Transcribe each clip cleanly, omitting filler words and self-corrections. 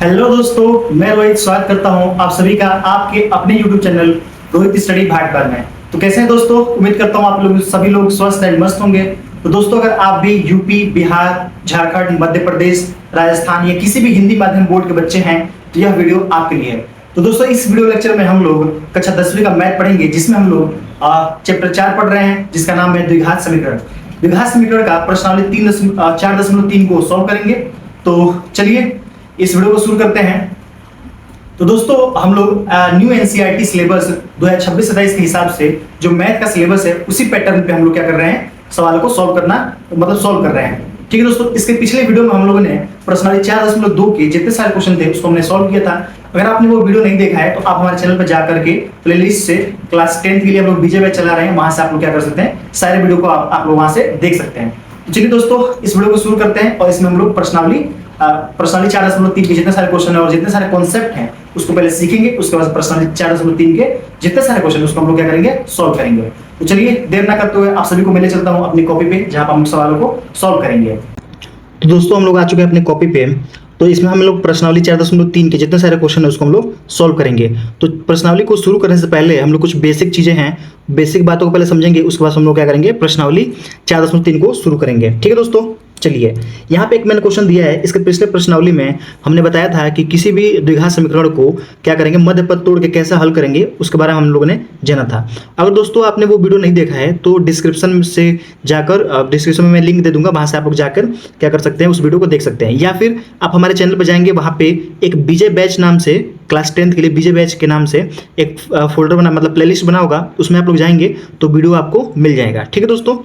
Hello दोस्तों, मैं रोहित स्वागत करता हूं आप सभी का आपके अपने YouTube channel Rohit study Bhatpal में। तो कैसे हैं दोस्तों? उम्मीद करता हूं आप लोग सभी लोग स्वस्थ एंड मस्त होंगे। तो दोस्तों, अगर आप भी यूपी, बिहार, झारखंड, मध्य प्रदेश, राजस्थान या किसी भी हिंदी माध्यम बोर्ड के बच्चे हैं तो यह वीडियो आपके लिए है। तो दोस्तों, इस वीडियो लेक्चर में हम लोग कक्षा 10वीं का मैथ पढ़ेंगे, जिसमें हम लोग चैप्टर 4 पढ़ रहे हैं, जिसका नाम है द्विघात समीकरण। द्विघात समीकरण का प्रश्नावली 4.3 को सॉल्व करेंगे। तो चलिए इस वीडियो को शुरू करते हैं। तो दोस्तों, हम लोग न्यू एनसीईआरटी सिलेबस 2026-27 के हिसाब से जो मैथ का सिलेबस है उसी पैटर्न पे हम लोग क्या कर रहे हैं, सवालों को सॉल्व कर रहे हैं। ठीक है दोस्तों, इसके पिछले वीडियो में हम लोगों ने प्रश्नावली 4.2 के जितने सारे क्वेश्चन थे उसको हमने सॉल्व किया था। अगर आपने वो वीडियो नहीं देखा है तो आप हमारे चैनल पर जाकर के प्लेलिस्ट से क्लास 10 के लिए हम लोग बीजे बैच चला रहे हैं, वहां से आप लोग क्या कर सकते हैं, सारे वीडियो को आप लोग वहां से देख सकते हैं। तो चलिए दोस्तों, इस वीडियो को शुरू करते हैं और इसमें हम लोग प्रश्नावली 4.3 के जितने सारे क्वेश्चन है और जितने सारे कॉन्सेप्ट हैं उसको पहले सीखेंगे। उसके बाद प्रश्नावली 4.3 के जितने सारे क्वेश्चन उसको हम लोग क्या करेंगे, सॉल्व करेंगे। तो चलिए देर ना करते हुए आप सभी को मैं ले चलता हूं अपनी कॉपी पे, जहां पर हम सवालों को सॉल्व करेंगे। तो दोस्तों, हम लोग आ चुके हैं अपने कॉपी पे। तो इसमें हम लोग प्रश्नावली 4.3 के जितने सारे क्वेश्चन है उसको हम लोग सॉल्व करेंगे। तो प्रश्नावली को शुरू करने से पहले हम लोग कुछ बेसिक चीजें हैं, बेसिक बातों को पहले समझेंगे। उसके बाद हम लोग क्या करेंगे, प्रश्नावली 4.3 को शुरू करेंगे। ठीक है दोस्तों, चलिए यहाँ पे एक मैंने क्वेश्चन दिया है। इसके पिछले प्रश्नावली में हमने बताया था कि किसी भी द्विघात समीकरण को क्या करेंगे, मध्य पद तोड़ के कैसे हल करेंगे, उसके बारे में हम लोगों ने जाना था। अगर दोस्तों आपने वो वीडियो नहीं देखा है तो डिस्क्रिप्शन से जाकर, डिस्क्रिप्शन में मैं लिंक दे दूंगा, वहां से आप लोग जाकर क्या कर सकते हैं, उस वीडियो को देख सकते हैं। या फिर आप हमारे चैनल पर जाएंगे, वहाँ पे एक बीजे बैच नाम से, क्लास 10 के लिए बीजे बैच के नाम से एक फोल्डर बना, मतलब प्लेलिस्ट बना होगा, उसमें आप लोग जाएंगे तो वीडियो आपको मिल जाएगा। ठीक है दोस्तों,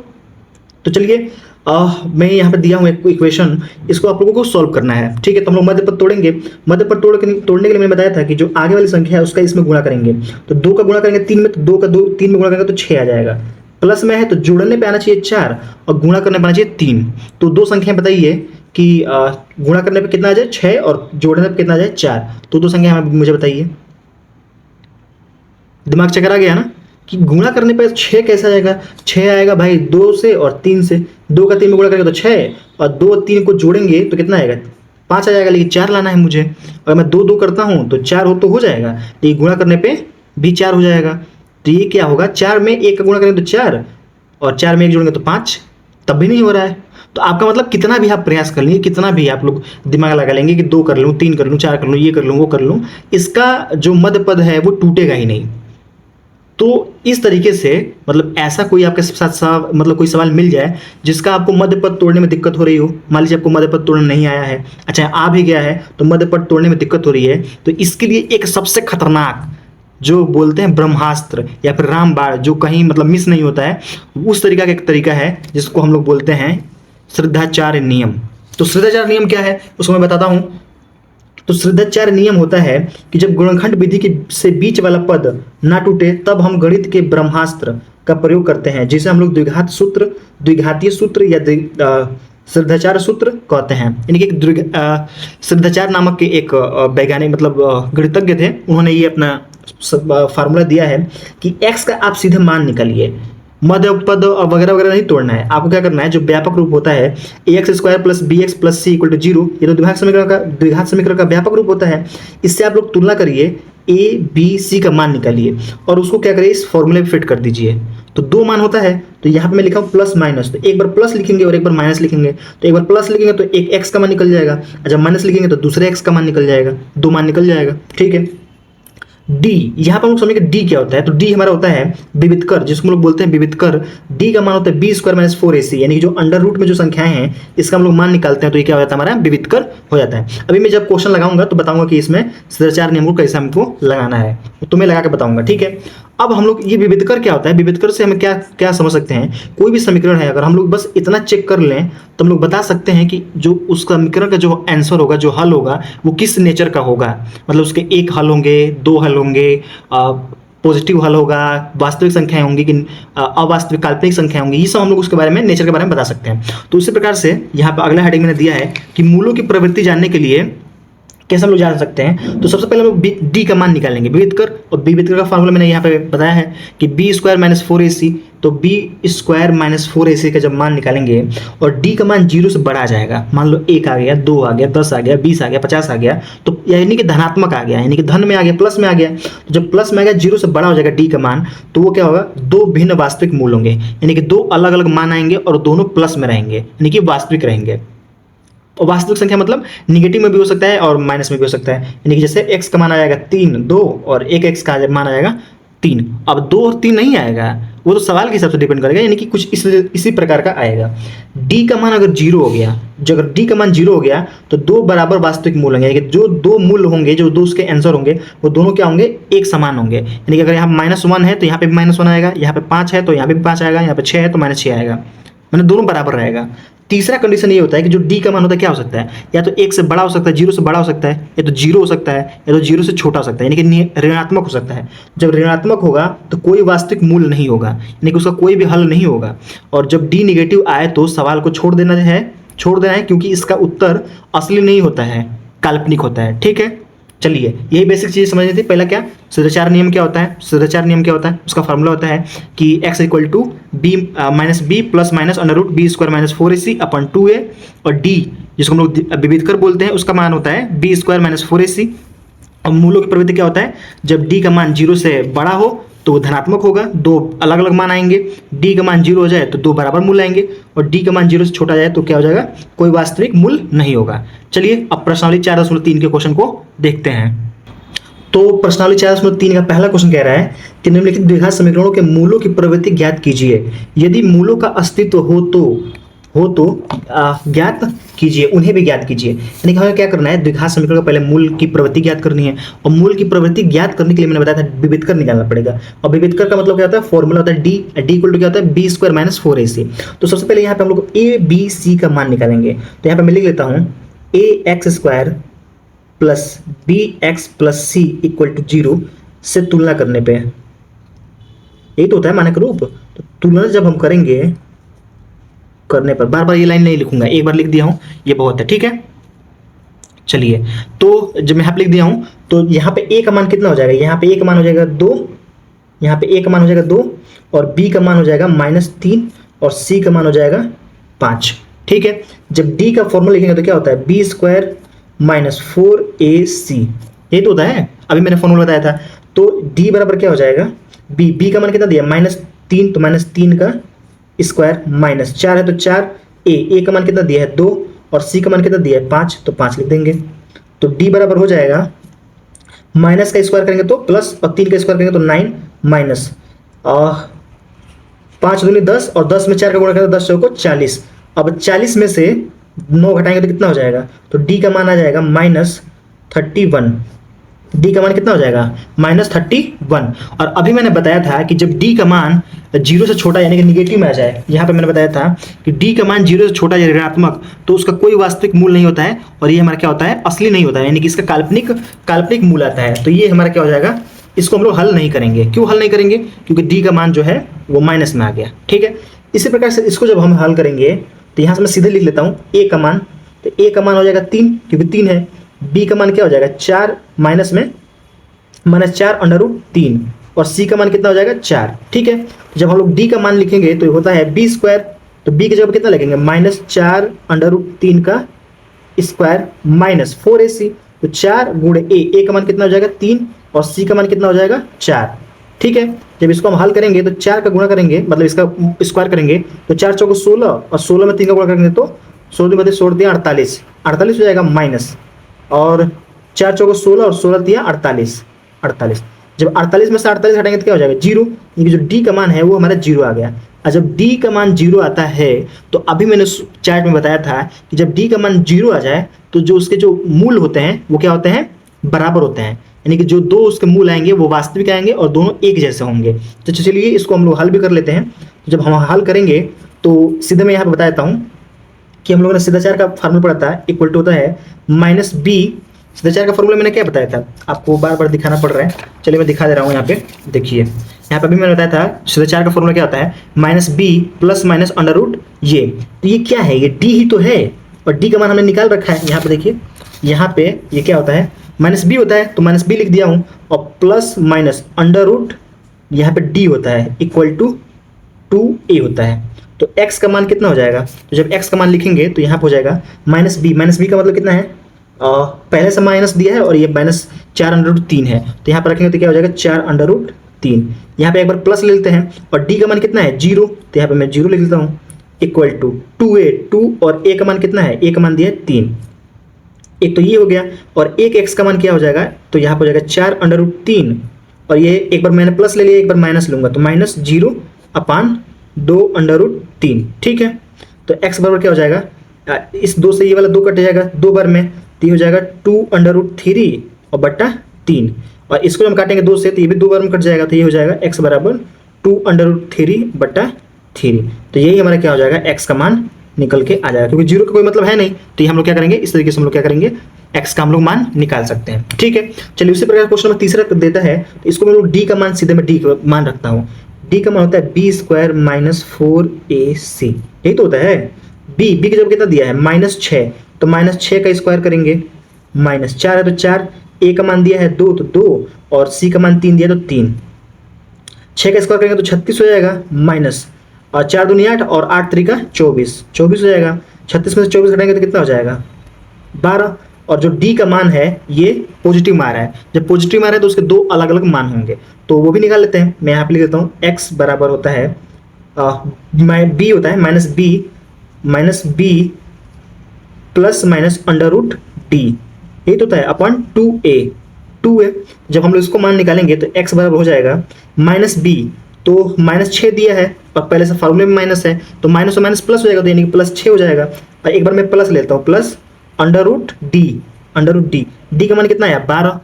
तो चलिए मैं यहाँ पे दिया हूँ एक इक्वेशन, इसको आप लोगों को सॉल्व करना है। ठीक है, तो हम लोग मध्य पद तोड़ेंगे। मध्य पद तोड़ने के लिए मैंने बताया था कि जो आगे वाली संख्या है उसका इसमें गुणा करेंगे। तो 2 का गुणा करेंगे 3 में, तो 2 का 3 में गुणा करेंगे तो 6 आ जाएगा। प्लस में है तो जोड़ने पे आना चाहिए 4 और गुणा करने पे आना चाहिए 3। तो दो संख्या बताइए कि गुणा करने पे कितना आ जाए 6 और जोड़ने पे कितना आ जाए 4। तो दो संख्या मुझे बताइए। दिमाग चकरा गया ना कि गुणा करने पे 6 कैसे आएगा? 6 आएगा भाई 2 से और 3 से। 2 का 3 में गुणा करेंगे तो 6 और 2 और 3 को जोड़ेंगे तो कितना आएगा? 5 आ जाएगा, लेकिन 4 लाना है मुझे। अगर मैं 2 करता हूँ तो 4 हो जाएगा, लेकिन गुणा करने पे भी 4 हो जाएगा। तो ये क्या होगा, 4 में 1 का गुणा करेंगे तो 4 और 4 में 1 जोड़ेंगे तो 5, तब भी नहीं हो रहा है। तो आपका मतलब कितना भी आप प्रयास कर लेंगे, कितना भी आप लोग दिमाग लगा लेंगे कि 2 कर लूँ, 3 कर लूँ, 4 कर लूँ, ये कर लूँ, वो कर लूँ, इसका जो मध्य पद है वो टूटेगा ही नहीं। तो इस तरीके से मतलब ऐसा कोई आपके साथ मतलब कोई सवाल मिल जाए जिसका आपको मध्य पद तोड़ने में दिक्कत हो रही हो। मान लीजिए आपको मध्य पद तोड़ना नहीं आया है, अच्छा आ भी गया है तो मध्य पद तोड़ने में दिक्कत हो रही है, तो इसके लिए एक सबसे खतरनाक जो बोलते हैं ब्रह्मास्त्र या फिर रामबाण, जो कहीं मतलब मिस नहीं होता है, उस तरीका का एक तरीका है जिसको हम लोग बोलते हैं श्रद्धाचार्य नियम। तो श्रद्धाचार्य नियम क्या है उसको मैं बताता हूँ। तो श्रद्धाचार्य नियम होता है कि जब गुणनखंड विधि के से बीच वाला पद ना टूटे तब हम गणित के ब्रह्मास्त्र का प्रयोग करते हैं, जिसे हम लोग द्विघात सूत्र, द्विघातीय सूत्र या श्रद्धाचार्य सूत्र कहते हैं। यानी कि श्रद्धाचार्य नामक के एक वैज्ञानिक मतलब गणितज्ञ थे, उन्होंने ये अपना फार्मूला दिया है कि x का आप सीधे मान निकालिए, मध्य पद वगैरह वगैरह नहीं तोड़ना है। आपको क्या करना है, जो व्यापक रूप होता है ax² + bx + c = 0, ये तो द्विघात समीकरण का व्यापक रूप होता है। इससे आप लोग तुलना करिए, a b c का मान निकालिए और उसको क्या करिए, इस फॉर्मूले में फिट कर दीजिए। तो 2 मान होता है, तो यहाँ पे मैं लिखा हूँ प्लस माइनस, तो एक बार प्लस लिखेंगे और एक बार माइनस लिखेंगे। तो एक बार प्लस लिखेंगे तो एक x का मान निकल जाएगा, जब माइनस लिखेंगे तो दूसरे x का मान निकल जाएगा, 2 मान निकल जाएगा। ठीक है, डी, यहाँ पर हम लोग समझेंगे डी क्या होता है। तो डी हमारा होता है विविधकर, जिसको हम लोग बोलते हैं विविधकर। डी का मान होता है b² - 4ac, यानी कि जो अंडर रूट में जो संख्याएं हैं इसका हम लोग मान निकालते हैं, तो ये क्या हो जाता है, हमारा विविधकर हो जाता है। अभी मैं जब क्वेश्चन लगाऊंगा तो बताऊंगा कि इसमें श्रद्धाचार्य नियम को कैसे हमको लगाना है, तो मैं लगा के बताऊंगा। ठीक है, अब हम लोग ये विविधकर क्या होता है, विविधकर से हमें क्या क्या समझ सकते हैं। कोई भी समीकरण है, अगर हम लोग बस इतना चेक कर लें तो हम लोग बता सकते हैं कि जो उस समीकरण का जो आंसर होगा, जो हल होगा, वो किस नेचर का होगा। मतलब उसके 1 हल होंगे, 2 हल होंगे, पॉजिटिव हल होगा, वास्तविक संख्याएं होंगी कि अवास्तविक काल्पनिक संख्या होंगी, ये सब हम लोग उसके बारे में, नेचर के बारे में बता सकते हैं। तो उसी प्रकार से यहाँ पर अगला हेडिंग मैंने दिया है कि मूलों की प्रवृत्ति जानने के लिए कैसे हम लोग जान सकते हैं। तो सबसे पहले हम लोग डी का मान निकालेंगे, विविधकर, और विविधकर का फार्मूला मैंने यहाँ पे बताया है कि b² - 4ac तो बी स्क्वायर माइनस 4ac का जब मान निकालेंगे और डी का मान 0 से बड़ा आ जाएगा, मान लो 1 आ गया, 2 आ गया, 10 आ गया, 20 आ गया, 50 आ गया, तो यानी कि धनात्मक आ गया, यानी कि धन में आ गया, प्लस में आ गया। तो जब प्लस में आ गया 0 से बड़ा हो जाएगा डी का मान, तो वो क्या होगा, दो भिन्न वास्तविक मूल होंगे, यानी कि दो अलग अलग मान आएंगे और दोनों प्लस में रहेंगे, यानी कि वास्तविक रहेंगे। और वास्तविक संख्या मतलब निगेटिव में भी हो सकता है और माइनस में भी हो सकता है, यानी कि जैसे x का मान आ जाएगा 3, 2 और एक x का मान आ जाएगा 3। अब 2 और 3 नहीं आएगा, वो तो सवाल के हिसाब से डिपेंड करेगा, यानी कि कुछ इसी प्रकार का आएगा। d का मान अगर 0 हो गया, जो अगर d का मान 0 हो गया तो दो बराबर वास्तविक मूल होंगे, यानी कि जो दो मूल होंगे, जो दो उसके आंसर होंगे, वो दोनों क्या होंगे, एक समान होंगे। यानी कि अगर यहाँ -1 है तो यहाँ पे भी -1 आएगा, यहाँ पे 5 है तो यहाँ पे भी 5 आएगा, यहाँ पे 6 है तो -6 आएगा, मतलब दोनों बराबर रहेगा। तीसरा कंडीशन ये होता है कि जो डी का मान होता है क्या हो सकता है, या तो 1 से बड़ा हो सकता है, 0 से बड़ा हो सकता है, या तो 0 हो सकता है, या तो 0 से छोटा हो सकता है, यानी कि ऋणात्मक हो सकता है। जब ऋणात्मक होगा तो कोई वास्तविक मूल नहीं होगा, यानी कि उसका कोई भी हल नहीं होगा। और जब डी निगेटिव आए तो सवाल को छोड़ देना है, क्योंकि इसका उत्तर असली नहीं होता है, काल्पनिक होता है। ठीक है, चलिए यही बेसिक चीज़ समझनी थी। पहला क्या, सदाचार नियम क्या होता है, सदाचार नियम क्या होता है, उसका फॉर्मूला होता है कि x equal to b minus b plus minus under root b square minus 4ac upon 2a, और d जिसको हम लोग विविधकर बोलते हैं उसका मान होता है बी स्क्वायर माइनस 4ac। और मूलों की प्रवृत्ति क्या होता है, जब d का मान 0 से बड़ा हो तो वो धनात्मक होगा, दो अलग अलग मान आएंगे, d का मान 0 हो जाए तो दो बराबर मूल आएंगे, और d का मान 0 से छोटा जाए तो क्या हो जाएगा, कोई वास्तविक मूल नहीं होगा। चलिए अब प्रश्नावली 4.3 के क्वेश्चन को देखते हैं। तो प्रश्नावली 4.3 का पहला क्वेश्चन कह रहा है कि निम्नलिखित द्विघात समीकरणों के मूलों की प्रवृत्ति ज्ञात कीजिए, यदि मूलों का अस्तित्व हो तो ज्ञात कीजिए, उन्हें भी ज्ञात कीजिए। यानी कि हमें क्या करना है, द्विघात समीकरण का पहले मूल की प्रवृत्ति ज्ञात करनी है, और मूल की प्रवृत्ति ज्ञात करने के लिए मैंने बताया था विविधकर निकालना पड़ेगा। और विविधकर का मतलब क्या होता है, फॉर्मूला होता है डी इक्वल टू क्या होता है, बी स्क्वायर माइनस 4ac। तो सबसे पहले यहाँ पे हम लोग ए बी सी का मान निकालेंगे। तो यहाँ पे मैं लिख लेता हूँ A X square plus B X plus C equal to 0 से तुलना करने पे, यही तो होता है मानक रूप। तो तुलना जब हम करेंगे करने पर, बार बार ये लाइन नहीं लिखूंगा, एक बार लिख दिया हूं ये बहुत है। ठीक है, चलिए तो जब मैं यहाँ पे लिख दिया हूं तो यहाँ पे ए का मान कितना हो जाएगा, यहाँ पे ए का मान हो जाएगा 2, यहाँ पे ए का मान हो जाएगा 2, और बी का मान हो जाएगा -3, और सी का मान हो जाएगा 5। ठीक है, जब डी का फॉर्मूला लिखेंगे तो क्या होता है, बी स्क्वायर माइनस 4ac, यही तो होता है, अभी मैंने फॉर्मूला बताया था। तो डी बराबर क्या हो जाएगा, बी का मान कितना दिया -3, तो -3 का स्क्वायर माइनस 4 है तो 4, ए का मान कितना दिया है 2, और सी का मान कितना दिया है 5, तो 5 लिख देंगे। तो डी बराबर हो जाएगा, माइनस का स्क्वायर करेंगे तो प्लस, और 3 का स्क्वायर करेंगे तो 9 माइनस 5 दूनी 10, और 10 में 4 का गुणा करेंगे 10 को 40। अब 40 में से 9 घटाएंगे तो कितना हो जाएगा, तो डी का मान आ जाएगा -31। डी का मान कितना हो जाएगा, -31। और अभी मैंने बताया था कि जब डी का मान 0 से छोटा यानी कि निगेटिव में आ जाए, यहाँ पे मैंने बताया था कि डी का मान 0 से छोटा या ऋणात्मक, तो उसका कोई वास्तविक मूल नहीं होता है, और ये हमारा क्या होता है, असली नहीं होता है, यानी कि इसका काल्पनिक मूल आता है। तो ये हमारा क्या हो जाएगा, इसको हम लोग हल नहीं करेंगे। क्यों हल नहीं करेंगे, क्योंकि डी का मान जो है वो माइनस में आ गया। ठीक है, इसी प्रकार से इसको जब हम हल करेंगे तो यहाँ से मैं सीधे लिख लेता हूँ ए का मान, तो ए का मान हो जाएगा 3, क्योंकि 3 है। बी का मान क्या हो जाएगा 4 माइनस में -4 अंडर रूट 3, और सी का मान कितना हो जाएगा 4। ठीक है, तो जब हम लोग डी का मान लिखेंगे तो होता है बी स्क्वायर, तो बी की जगह कितना लगेंगे -4 अंडर रूट 3 का स्क्वायर माइनस 4ac, तो 4 गुणे ए का मान कितना हो जाएगा 3, और सी का मान कितना हो जाएगा 4। ठीक है, जब इसको हम हल करेंगे तो 4 का गुणा करेंगे, मतलब इसका स्क्वायर करेंगे तो 4 चौको 16, और 16 में 3 का गुणा करेंगे तो 16 में 16 दिया 48 हो जाएगा माइनस, और 4 चौको 16 और 16 दिया 48। जब 48 में से 48 हटाएंगे तो क्या हो जाएगा 0, क्योंकि जो डी का मान है वो हमारा 0 आ गया। और जब डी का मान 0 आता है तो अभी मैंने चार्ट में बताया था कि जब डी का मान 0 आ जाए तो जो उसके जो मूल होते हैं वो क्या होते हैं, बराबर होते हैं, यानी कि जो दो उसके मूल आएंगे वो वास्तविक आएंगे और दोनों एक जैसे होंगे। तो चलिए इसको हम लोग हल भी कर लेते हैं। तो जब हम हल करेंगे तो सीधे मैं यहाँ पे बताता हूँ कि हम लोगों ने सिद्धाचार का फार्मूला पढ़ा था, इक्वल टू होता है -b। सिद्धाचार का फॉर्मूला मैंने क्या बताया था, आपको बार बार दिखाना पड़ रहा है, चलिए मैं दिखा दे रहा हूँ। यहाँ पे देखिए, यहाँ पे अभी मैंने बताया था सिद्धाचार का फॉर्मूला क्या होता है, -b plus minus under root ये। तो ये क्या है, ये d ही तो है, और d का मान हमने निकाल रखा है। यहाँ पे देखिए, यहाँ पे ये क्या होता है, -b होता है, तो -b लिख दिया हूँ, और प्लस माइनस अंडर रूट यहाँ पे d होता है, इक्वल टू 2a होता है। तो x का मान कितना हो जाएगा, तो जब x का मान लिखेंगे तो यहाँ पे हो जाएगा माइनस बी का मतलब कितना है, पहले से माइनस दिया है और ये माइनस 4√3 है, तो यहाँ पर रखेंगे तो क्या हो जाएगा 4√3। यहाँ पे एक बार प्लस ले लेते हैं और d का मान कितना है 0, तो यहाँ पे मैं 0 लिख लेता हूँ, इक्वल टू 2a 2 और a का मान कितना है, a का मान दिया है 3। एक तो ये हो गया और एक x का मान क्या हो जाएगा, तो यहाँ पर हो जाएगा 4√3 और ये एक बार मैंने प्लस ले लिया, एक बार माइनस लूंगा तो -0/2√3। ठीक है, तो x बराबर क्या हो जाएगा, इस 2 से ये वाला 2 कट जाएगा 2 बार में, तो ये हो जाएगा 2√3 और बट्टा 3, और इसको हम काटेंगे 2 से तो ये भी 2 बार में कट जाएगा, तो ये हो जाएगा x बराबर 2√3/3। तो यही हमारा क्या हो जाएगा, x का मान निकल के आ जाएगा, क्योंकि 0 का कोई मतलब है नहीं, तो ये हम लोग क्या करेंगे, इस तरीके से हम लोग क्या करेंगे, x का हम लोग मान निकाल सकते हैं। ठीक है, चलिए उसी प्रकार क्वेश्चन नंबर तीसरा देता है, तो इसको मैं लोग d का मान सीधे मैं d का मान रखता हूँ। d का मान होता है b² - 4ac, यही तो होता है। b का जब कितना दिया है -6, तो -6 का स्क्वायर करेंगे, -4 है तो 4, a का मान दिया है 2 तो 2 और c का मान 3 दिया तो 3, 6 का स्क्वायर करेंगे तो 36 हो जाएगा, माइनस और 4 दूनी 8 और 8 3 का 24 हो जाएगा। 36 में से 24 घटाएंगे तो कितना हो जाएगा 12, और जो d का मान है ये पॉजिटिव मान है, जब पॉजिटिव मान है तो उसके दो अलग अलग मान होंगे, तो वो भी निकाल लेते हैं। मैं यहाँ पे लिख देता हूँ, x बराबर होता है b होता है -b प्लस माइनस √d, यही तो होता है अपन 2a। जब हम लोग इसको मान निकालेंगे तो x बराबर हो जाएगा -b, तो -6 दिया है और पहले से फार्मूले में माइनस है, तो माइनस और माइनस प्लस हो जाएगा, तो यानी कि +6 हो जाएगा। और एक बार मैं प्लस लेता हूँ, प्लस √d का मान कितना है 12,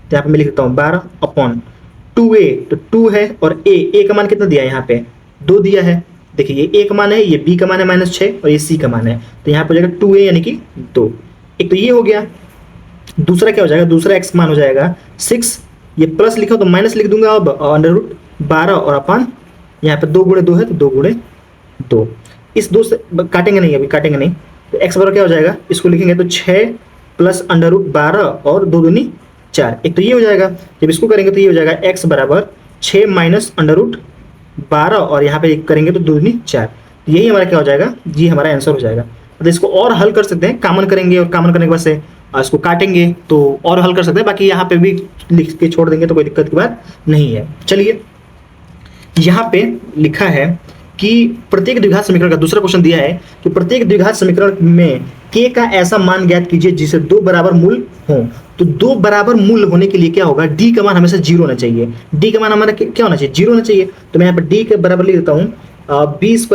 तो यहाँ पे मैं लिख देता हूँ 12/2a, तो 2 है और a का मान कितना दिया है, यहाँ पे 2 दिया है। देखिए ये a का मान है, ये b का मान है -6 और ये c का मान है, तो यहाँ पे हो जाएगा 2a यानी कि 2। एक तो ये हो गया, दूसरा क्या हो जाएगा, दूसरा x मान हो जाएगा 6, ये प्लस लिखा तो माइनस लिख दूंगा अब, √12 और अपन यहाँ पे 2 × 2 है तो 2 × 2, इस 2 से काटेंगे नहीं, अभी काटेंगे नहीं, तो x बराबर क्या हो जाएगा, इसको लिखेंगे तो 6 प्लस √12 और 2 दूनी 4, एक तो ये हो जाएगा। जब इसको करेंगे तो ये हो जाएगा x बराबर 6 माइनस √12 और यहाँ पे करेंगे तो 2 दूनी 4, यही हमारा क्या हो जाएगा, ये हमारा आंसर हो जाएगा। तो इसको और हल कर सकते हैं, कॉमन करेंगे और कॉमन करने के बाद से इसको काटेंगे तो और हल कर सकते हैं, बाकी यहाँ पे भी लिख के छोड़ देंगे तो कोई दिक्कत की बात नहीं है। चलिए यहाँ पे लिखा है कि प्रत्येक द्विघात समीकरण का दूसरा क्वेश्चन दिया है कि प्रत्येक द्विघात समीकरण में k का ऐसा मान ज्ञात कीजिए जिसे 2 बराबर मूल हो। तो 2 बराबर मूल होने के लिए क्या होगा, d का मान हमेशा 0 होना चाहिए, d का मान हमारा क्या होना चाहिए, 0 होना चाहिए। तो मैं यहाँ पर d के बराबर लिख देता हूँ b² -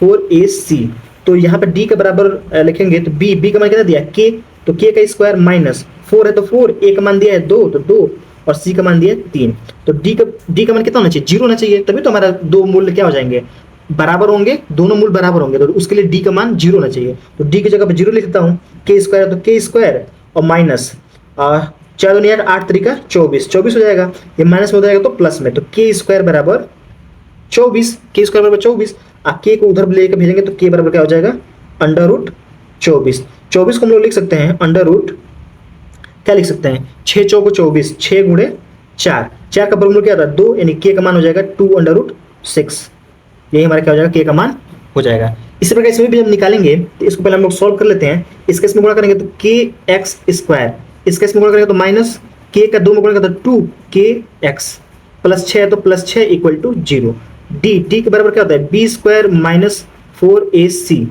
4ac, तो यहाँ पर d के बराबर लिखेंगे तो b का मान कितना दिया k, तो k का स्क्वायर -4 है तो 4, a का मान दिया है 2 तो 2 और c का मान दिया है 3, तो d का मान कितना होना चाहिए, 0 होना चाहिए, तभी तो हमारा दो मूल्य क्या हो जाएंगे, बराबर होंगे, दोनों मूल बराबर होंगे, तो उसके लिए d का मान 0 होना चाहिए। तो d की जगह पे 0 लिखता हूँ, k स्क्वायर है तो k स्क्वायर और माइनस 4 दूनी 8 8 3 का 24 हो जाएगा, ये माइनस में हो जाएगा तो प्लस में, तो k स्क्वायर बराबर 24, k स्क्वायर बराबर 24, k को उधर लेकर भेजेंगे तो k बराबर क्या हो जाएगा √24 को हम लोग लिख सकते हैं क्या लिख सकते हैं, 6 चौको 24, 6 × 4 का वर्गमूल क्या होता है 2, यानी k का मान हो जाएगा 2√6, यही हमारा क्या हो जाएगा, k का मान हो जाएगा। इसी प्रकार इसमें भी जब निकालेंगे तो इसको पहले हम लोग सॉल्व कर लेते हैं। इस केस में गुणा करेंगे तो kx², इस केस में गुणा करेंगे तो माइनस k का 2 में गुणा करेंगे तो 2kx प्लस 6 तो +6 = 0। d के बराबर क्या होता है b² - 4ac,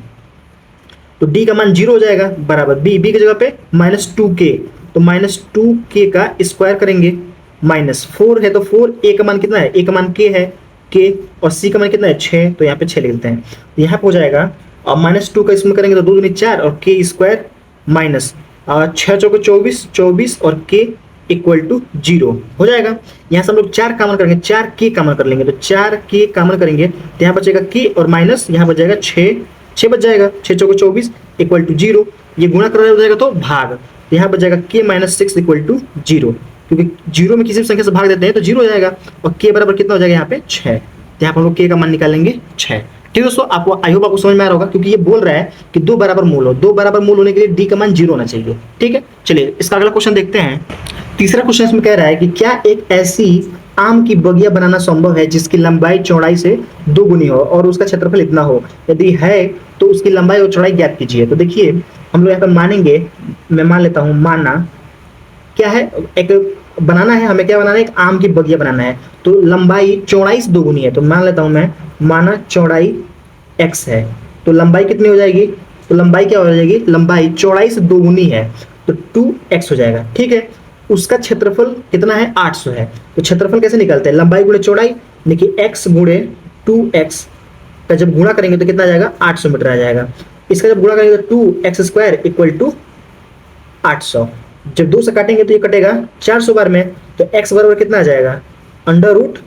तो d का मान 0 हो जाएगा, बराबर b की जगह पे -2k, तो -2k का स्क्वायर करेंगे, -4 है तो 4, a का मान कितना है, a का मान k है k और c का मान कितना है 6, तो यहाँ पे 6 लिख लेते हैं, तो यहाँ पे हो जाएगा और -2 का इसमें करेंगे तो 2 दूनी 4 और k स्क्वायर माइनस 6 चौको 24 और k = 0 हो जाएगा। यहाँ से हम लोग 4 कॉमन करेंगे, 4k कॉमन कर लेंगे, तो 4k कॉमन करेंगे तो यहाँ बचेगा k और माइनस यहाँ बच जाएगा 6 बच जाएगा, 6 चौको 24 = 0, ये गुणा कर हो जाएगा तो भाग, यहाँ बच जाएगा k - 6 = 0, क्योंकि 0 में किसी भी संख्या से भाग देते हैं तो 0 हो जाएगा और k बराबर कितना हो जाएगा यहाँ पे 6, तो यहाँ पर हम लोग k का मान निकालेंगे 6। ठीक है दोस्तों, आपको आई होप आपको समझ में आ रहा होगा, क्योंकि ये बोल रहा है कि 2 बराबर मूल हो, 2 बराबर मूल होने के लिए d का मान 0 होना चाहिए। ठीक है, चलिए इसका अगला क्वेश्चन देखते हैं। तीसरा क्वेश्चन इसमें कह रहा है कि क्या एक ऐसी आम की बगिया बनाना संभव है जिसकी लंबाई चौड़ाई से 2 गुनी हो और उसका क्षेत्रफल इतना हो? यदि है तो उसकी लंबाई और चौड़ाई ज्ञात कीजिए। तो देखिए हम लोग यहाँ पर मानेंगे, मैं मान लेता हूँ, माना क्या है, एक बनाना है हमें, क्या बनाना है, एक आम की बगिया बनाना है। तो लंबाई चौड़ाई से 2 गुनी है, तो मान लेता हूँ मैं, माना चौड़ाई x है, तो लंबाई कितनी हो जाएगी? तो लंबाई क्या हो जाएगी? लंबाई चौड़ाई से 2 गुनी है तो 2x हो जाएगा। ठीक है, उसका क्षेत्रफल कितना है? 800 है। तो क्षेत्रफल कैसे निकलते हैं? लंबाई गुणे चौड़ाई, देखिए x गुणे 2x का जब गुणा करेंगे तो कितना आ जाएगा? 800 मीटर आ जाएगा। इसका जब गुणा करेंगे तो 2x² इक्वल टू 800। जब 2 से काटेंगे तो ये कटेगा 400 बार में, तो x बराबर कितना आ जाएगा? Under root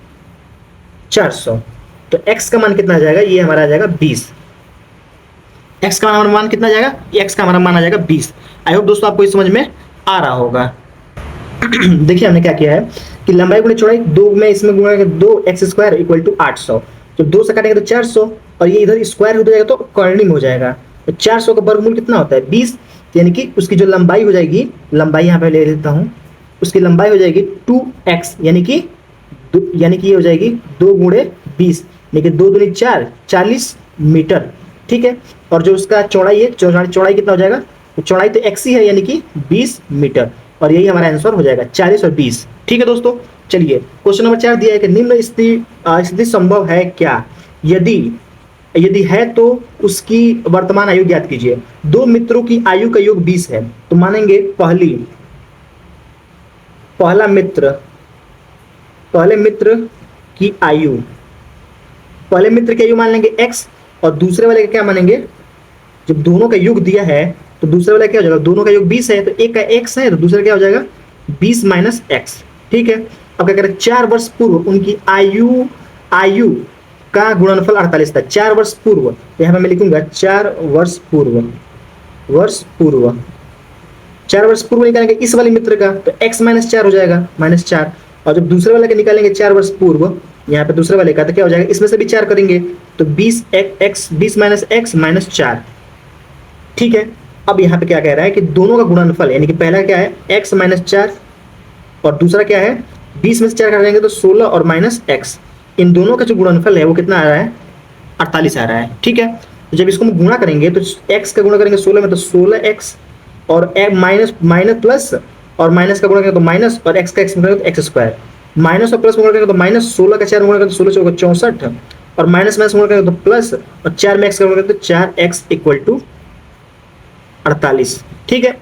400। तो x का मान कितना आ जाएगा? ये हमारा आ जाएगा 20। x का हमारा मान कितना आ जाएगा? x का हमारा मान आ जाएगा 20। आई होप दोस्तों आपको इस समझ में आ रहा होगा। देखिए हमने क्या किया है कि लंबाई गुणे चौड़ाई 2 में इसमें गुणा करके 2x² इक्वल टू 800। तो 2 से काटेंगे तो 400 और ये इधर स्क्वायर हो जाएगा तो कर्णिम हो जाएगा। तो 400 का वर्गमूल कितना होता है? 20। यानी कि उसकी जो लंबाई हो जाएगी, लंबाई यहाँ पे ले लेता हूँ, उसकी लंबाई हो जाएगी 2x, यानी कि ये हो जाएगी 2 गुणे 20, यानी कि 2 दूनी 4, 40 मीटर। ठीक है, और जो उसका चौड़ाई है, चौड़ाई कितना हो जाएगा? तो चौड़ाई तो x ही है, यानी कि 20 मीटर, और यही हमारा आंसर हो जाएगा 40 और 20। ठीक है दोस्तों, चलिए क्वेश्चन नंबर 4 दिया है कि निम्न स्थिति संभव है क्या? यदि है तो उसकी वर्तमान आयु ज्ञात कीजिए। 2 मित्रों की आयु का योग 20 है, तो मानेंगे पहले मित्र की आयु, पहले मित्र की आयु मान लेंगे x, और दूसरे वाले का क्या मानेंगे? जब दोनों का योग दिया है तो दूसरे वाला क्या हो जाएगा? दोनों का योग 20 है, तो एक का x है तो दूसरा क्या हो जाएगा? 20 माइनस x। ठीक है, अब क्या करें? 4 वर्ष पूर्व उनकी आयु का गुणनफल 48 था। 4 वर्ष पूर्व, तो यहाँ पे मैं लिखूंगा 4 वर्ष पूर्व 4 वर्ष पूर्व निकालेंगे इस वाले मित्र का, तो x माइनस 4 हो जाएगा, -4। और जब दूसरे वाले का निकालेंगे 4 वर्ष पूर्व, यहाँ पे दूसरे वाले का, तो क्या हो जाएगा? इसमें से भी 4 करेंगे तो 20 माइनस x माइनस 4। ठीक है, अब यहाँ पे क्या कह रहा है कि दोनों का गुणनफल, यानी कि पहला क्या है? x माइनस 4, और दूसरा क्या है? 20 में से 4 काटेंगे तो 16 और माइनस x। इन दोनों का जो गुणनफल है वो कितना आ रहा है? 48 आ रहा है। ठीक है, तो जब इसको हम गुणा करेंगे तो x का गुणा करेंगे 16 में तो 16x, और माइनस प्लस, और माइनस का गुणा करेंगे तो माइनस, और x का x करेंगे तो x², माइनस और प्लस गुणा करेंगे तो माइनस, 16 का 4 गुणा करेंगे तो 16 चौका 64, और माइनस गुणा करेंगे तो प्लस, और 4 में x का गुणा करेंगे तो 4x इक्वल टू 48। ठीक है,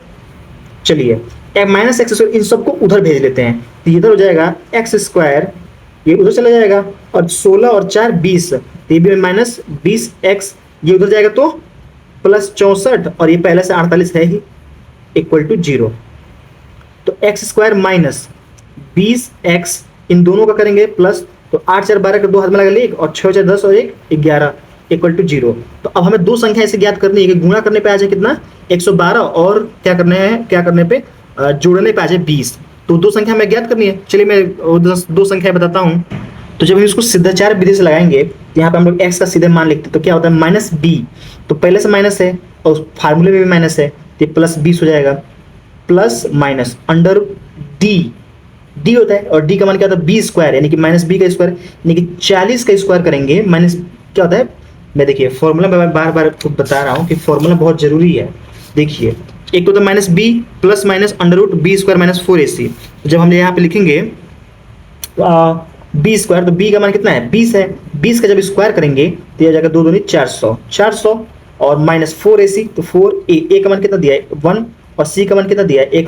चलिए माइनस x इन सबको उधर भेज लेते हैं, तो इधर हो जाएगा x², ये उधर चला जाएगा, और 16 और 4 20, तो ये भी माइनस 20x, ये उधर जाएगा तो प्लस 64, और ये पहले से 48 है ही, इक्वल टू 0। तो x² माइनस 20x, इन दोनों का करेंगे प्लस, तो 8 4 12 का 2 हाथ में लगा लिए, और 6 4 10 और 1 11 इक्वल टू 0। तो अब हमें 2 संख्या ऐसे ज्ञात करनी है कि गुणा करने पे आ जाए कितना? 112, और क्या करने पे जोड़ने पे आ जाए 20। तो 2 संख्या हमें ज्ञात करनी है। चलिए मैं 2 संख्या बताता हूँ। तो जब हम इसको सिद्धाचार विधि से लगाएंगे तो यहाँ पे हम लोग x का सीधे मान लिखते हैं, तो क्या होता है? माइनस b, तो पहले से माइनस है और फार्मूले में भी माइनस है, तो प्लस 20 हो जाएगा, प्लस माइनस अंडर d होता है, और d का मान क्या होता है? b², यानी कि माइनस b का स्क्वायर, यानी कि 40 का स्क्वायर करेंगे, माइनस क्या होता है? मैं देखिए फॉर्मूला मैं बार बार बता रहा हूँ कि फॉर्मूला बहुत जरूरी है। देखिए एक तो minus b plus minus under root b² minus 4ac। तो जब हम यहाँ पे लिखेंगे b², तो b का मान कितना है? 20 है, 20 का जब स्क्वायर करेंगे तो यह जाएगा 2 दूनी 400, और माइनस 4ac, तो 4a का मान कितना दिया है? 1, और c का मान कितना दिया है?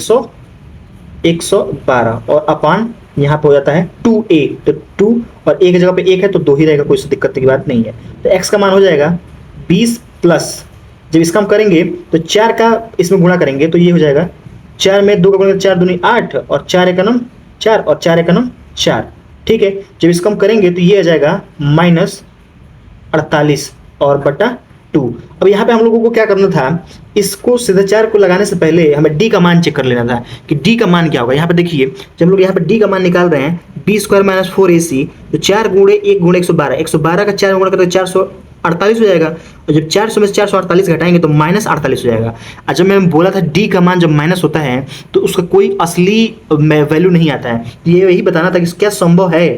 112, और अपान यहाँ पे हो जाता है 2a, तो 2 और a की जगह पे 1 है तो 2 ही रहेगा, कोई दिक्कत की बात नहीं है। तो x का मान हो जाएगा 20 प्लस, जब इसका हम करेंगे तो 4 का इसमें गुणा करेंगे तो ये हो जाएगा 4 में 2 का गुणा 4 दूनी 8, और 4 एकनम 4, और 4 एकनम 4। ठीक है, जब इसको हम करेंगे तो ये आ जाएगा माइनस 48 और बटा 2। अब यहाँ पे हम लोगों को क्या करना था? इसको सिद्धाचार को लगाने से पहले हमें d का मान चेक कर लेना था कि d का मान क्या होगा। यहाँ पे देखिए जब हम लोग यहाँ पे d का मान निकाल रहे हैं, b² माइनस 4ac, तो 4 गुणे 1 गुणे 112, 112 का 4 गुणा करते 400 48 हो जाएगा, और जब 400 में से 448 घटाएंगे तो -48 हो जाएगा। और जब मैंने बोला था डी का मान जब माइनस होता है तो उसका कोई असली वैल्यू नहीं आता है, तो ये वही बताना था कि क्या संभव है,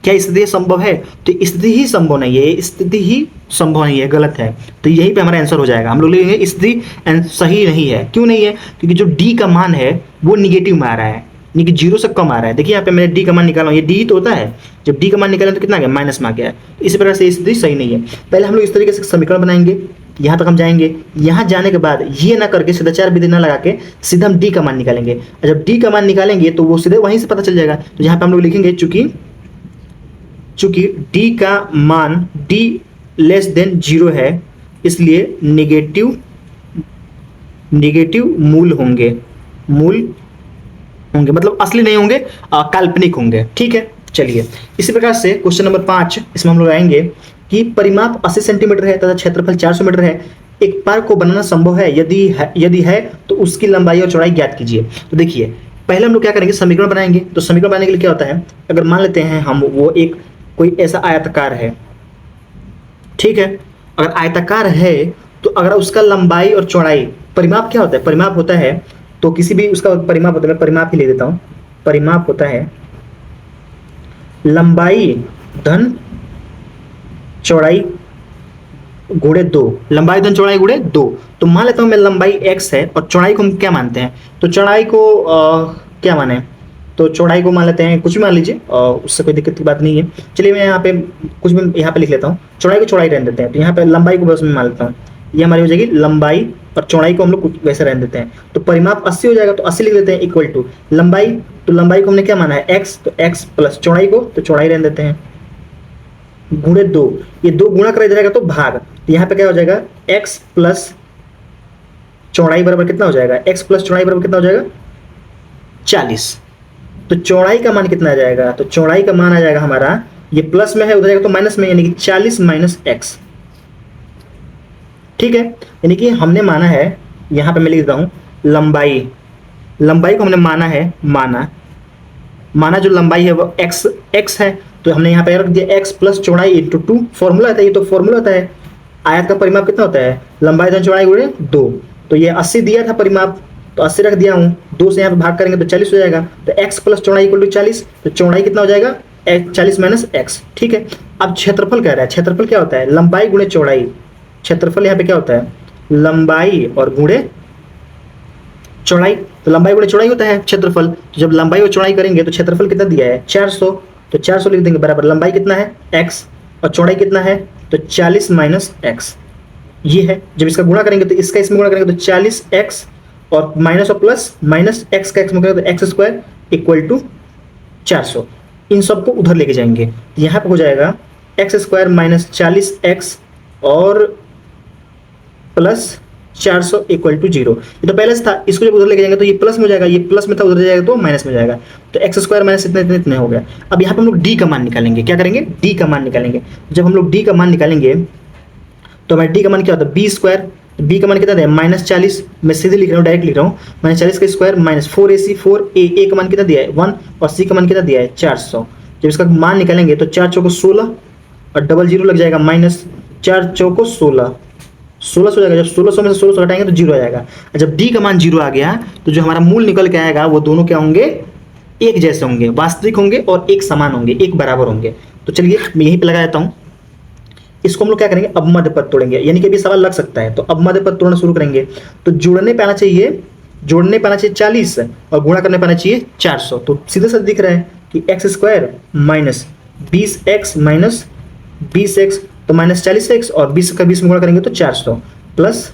क्या स्थिति संभव है, तो स्थिति ही संभव नहीं है, स्थिति ही संभव नहीं है, गलत है। तो यहीं पे हमारा आंसर हो जाएगा, हम लोग लिखेंगे स्थिति सही नहीं है। क्यों नहीं है? क्योंकि जो डी का मान है वो निगेटिव में आ रहा है, यानी कि 0 से कम आ रहा है। देखिए यहाँ पे मैंने डी का मान निकाला, ये डी ही तो होता है, जब डी का मान निकालें तो कितना आ गया, माइनस में आ गया। तो इसी प्रकार से स्थिति सही नहीं है। पहले हम लोग इस तरीके से समीकरण बनाएंगे, यहाँ तक हम जाएंगे, यहाँ जाने के बाद ये ना करके सीधा 4 विधि ना लगा के सीधा हम डी का मान निकालेंगे, और जब डी का मान निकालेंगे तो वो सीधे वहीं से पता चल जाएगा। तो यहाँ पे हम लोग लिखेंगे चूंकि डी का मान डी लेस देन 0 है, इसलिए नेगेटिव मूल होंगे, मतलब असली नहीं होंगे, काल्पनिक होंगे। ठीक है, चलिए इसी प्रकार से क्वेश्चन नंबर 5, इसमें हम लोग आएंगे कि परिमाप 80 सेंटीमीटर है तथा क्षेत्रफल 400 मीटर है, एक पार्क को बनाना संभव है, यदि है तो उसकी लंबाई और चौड़ाई ज्ञात कीजिए। तो देखिए पहले हम लोग क्या करेंगे, समीकरण बनाएंगे। तो समीकरण बनाने के लिए क्या होता है, अगर मान लेते हैं हम वो एक कोई ऐसा आयताकार है, ठीक है, अगर आयताकार है तो अगर उसका लंबाई और चौड़ाई, परिमाप क्या होता है, परिमाप होता है तो किसी भी उसका परिमाप होता है, मैं परिमाप ही ले देता हूं, परिमाप होता है लंबाई धन चौड़ाई गुणे 2, लंबाई धन चौड़ाई गुणे 2। तो मान लेता हूं मैं लंबाई x है और चौड़ाई को हम क्या मानते हैं, तो चौड़ाई को क्या माने, तो चौड़ाई को मान लेते हैं कुछ भी मान लीजिए, उससे कोई दिक्कत की बात नहीं है। चलिए मैं यहाँ पे कुछ भी यहाँ पे लिख लेता हूँ, चौड़ाई को चौड़ाई रहने देते हैं, तो यहाँ पे लंबाई को बस मैं मान लेता हूँ, ये हमारी हो जाएगी लंबाई और चौड़ाई को हम लोग कुछ वैसे रहने देते हैं। तो परिमाप 80 हो जाएगा, तो 80 लिख देते हैं इक्वल टू लंबाई, तो लंबाई को हमने क्या माना है x, तो x प्लस चौड़ाई को तो चौड़ाई रहने देते हैं गुणे 2, ये 2 गुणा कर जाएगा तो भाग, तो यहाँ पे क्या हो जाएगा x प्लस चौड़ाई बराबर कितना हो जाएगा, x प्लस चौड़ाई बराबर कितना हो जाएगा 40। तो चौड़ाई का मान कितना आ जाएगा, तो चौड़ाई का मान आ जाएगा हमारा, ये प्लस में है उधर जाएगा तो माइनस में, यानी कि 40 माइनस x। ठीक है, यानी कि हमने माना है, यहाँ पे मैं लिख देता हूँ लंबाई को हमने माना है, माना जो लंबाई है वो x है, तो हमने यहाँ पे रख दिया x प्लस चौड़ाई इंटू 2, फॉर्मूला आता है, ये तो फॉर्मूला होता है, आयत का परिमाप कितना होता है, लंबाई धन चौड़ाई गुणे 2। तो ये 80 दिया था परिमाप, तो 80 रख दिया हूँ, 2 से यहाँ पे भाग करेंगे तो 40 हो जाएगा, तो x प्लस चौड़ाई इक्वल टू 40, तो चौड़ाई कितना हो जाएगा 40 माइनस x। ठीक है, अब क्षेत्रफल कह रहा है, क्षेत्रफल क्या होता है, लंबाई गुणे चौड़ाई, क्षेत्रफल यहाँ पे क्या होता है, लंबाई और गुणे चौड़ाई, तो लंबाई गुणे चौड़ाई होता है क्षेत्रफल। तो जब लंबाई और चौड़ाई करेंगे तो क्षेत्रफल कितना दिया है 400, तो 400 लिख देंगे बराबर लंबाई कितना है x और चौड़ाई कितना है, तो 40 माइनस x ये है। जब इसका गुणा करेंगे तो इसका इसमें गुणा करेंगे तो 40x और माइनस और प्लस, माइनस x का x में करेंगे तो x स्क्वायर इक्वल टू 400। इन सबको उधर लेके जाएंगे, यहाँ पे हो जाएगा x स्क्वायर माइनस 40x और प्लस 400 इक्वल टू 0। ये तो पहले से था, इसको जब उधर लेके जाएंगे तो ये प्लस में हो जाएगा, ये प्लस में था उधर जाएगा तो माइनस में जाएगा, तो x स्क्वायर माइनस इतने हो गया। अब यहाँ पे हम लोग d का मान निकालेंगे, क्या करेंगे, d का मान निकालेंगे। जब हम लोग d का मान निकालेंगे तो हमारे d का मान क्या होता है b स्क्वायर, b का मान कितना है -40, मैं सीधे लिख रहा हूँ, डायरेक्ट लिख रहा हूँ, -40 का स्क्वायर माइनस 4ac, 4a का मान कितना दिया है 1 और c का मान कितना दिया है 400। जब इसका मान निकालेंगे तो 4 चौको 16 और डबल 0 लग जाएगा, माइनस 4 चौको 16 हो जाएगा। जब 1600 में से 1600 हटाएंगे तो 0 आ जाएगा। जब d का मान 0 आ गया तो जो हमारा मूल निकल के आएगा वो दोनों क्या होंगे, एक जैसे होंगे, वास्तविक होंगे और एक समान होंगे, एक बराबर होंगे। तो चलिए मैं यहीं पे लगा देता हूँ, इसको हम लोग क्या करेंगे, अवमध्य पद तोड़ेंगे, यानी कि अभी सवाल लग सकता है, तो अवमध्य पद तोड़ना शुरू करेंगे। तो जोड़ने पे आना चाहिए 40 और गुणा करने पे आना चाहिए 400। तो सीधे सीधे दिख रहा है कि x square minus 20x minus 20x, तो माइनस 40x और 20 का 20 में गुणा करेंगे तो 400 प्लस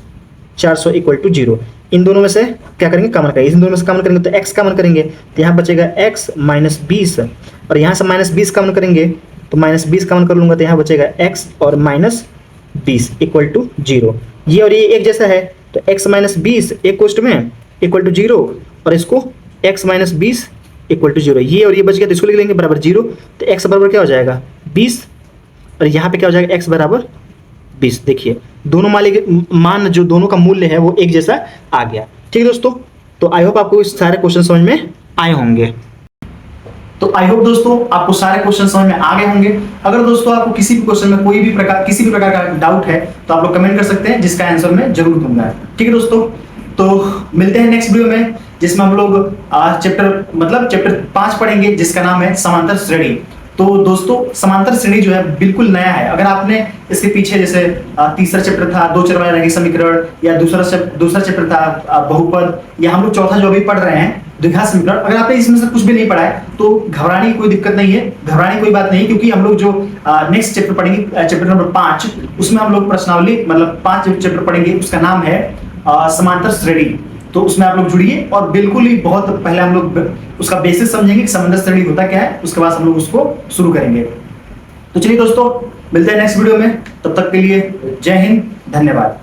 400 इक्वल टू 0। इन दोनों में से क्या करेंगे, कॉमन करेंगे, इन दोनों में से कॉमन करेंगे तो x कॉमन करेंगे, तो यहाँ बचेगा x माइनस 20 और यहाँ से माइनस 20 कॉमन करेंगे तो माइनस 20 कॉमन कर लूँगा तो यहाँ बचेगा x और माइनस 20 इक्वल टू 0। ये और ये एक जैसा है, तो x माइनस 20 एक कोष्ट में इक्वल टू 0 और इसको x माइनस 20 इक्वल टू 0, ये और ये बच गया तो इसको लिख लेंगे बराबर 0। तो x बराबर क्या हो जाएगा 20 और यहाँ पे क्या हो जाएगा x बराबर 20। देखिए दोनों मान जो दोनों का मूल्य है वो एक जैसा आ गया। ठीक है दोस्तों, तो आई होप आपको इस सारे क्वेश्चन समझ में आए होंगे। तो आई होप दोस्तों आपको सारे क्वेश्चन समझ में आ गए होंगे। अगर दोस्तों आपको किसी भी क्वेश्चन में किसी भी प्रकार का डाउट है तो आप लोग कमेंट कर सकते हैं, जिसका आंसर मैं जरूर दूंगा। ठीक है दोस्तों, तो मिलते हैं नेक्स्ट वीडियो में, जिसमें हम लोग चैप्टर 5 पढ़ेंगे, जिसका नाम है समांतर श्रेणी। तो दोस्तों समांतर श्रेणी जो है बिल्कुल नया है। अगर आपने इसके पीछे जैसे तीसरा चैप्टर था दो चर वाले रैखिक समीकरण, या दूसरा चैप्टर था बहुपद, या हम लोग चौथा जो अभी पढ़ रहे हैं द्विघात समीकरण, अगर आपने इसमें से कुछ भी नहीं पढ़ा है तो घबराने की कोई दिक्कत नहीं है, घबराने की कोई बात नहीं, क्योंकि हम लोग जो नेक्स्ट चैप्टर पढ़ेंगे, चैप्टर नंबर 5, उसमें हम लोग प्रश्नावली 5 चैप्टर पढ़ेंगे, उसका नाम है समांतर श्रेणी। तो उसमें आप लोग जुड़िए और बिल्कुल ही बहुत पहले हम लोग उसका बेसिस समझेंगे कि समांतर श्रेणी होता क्या है, उसके बाद हम लोग उसको शुरू करेंगे। तो चलिए दोस्तों, मिलते हैं नेक्स्ट वीडियो में, तब तक के लिए जय हिंद, धन्यवाद।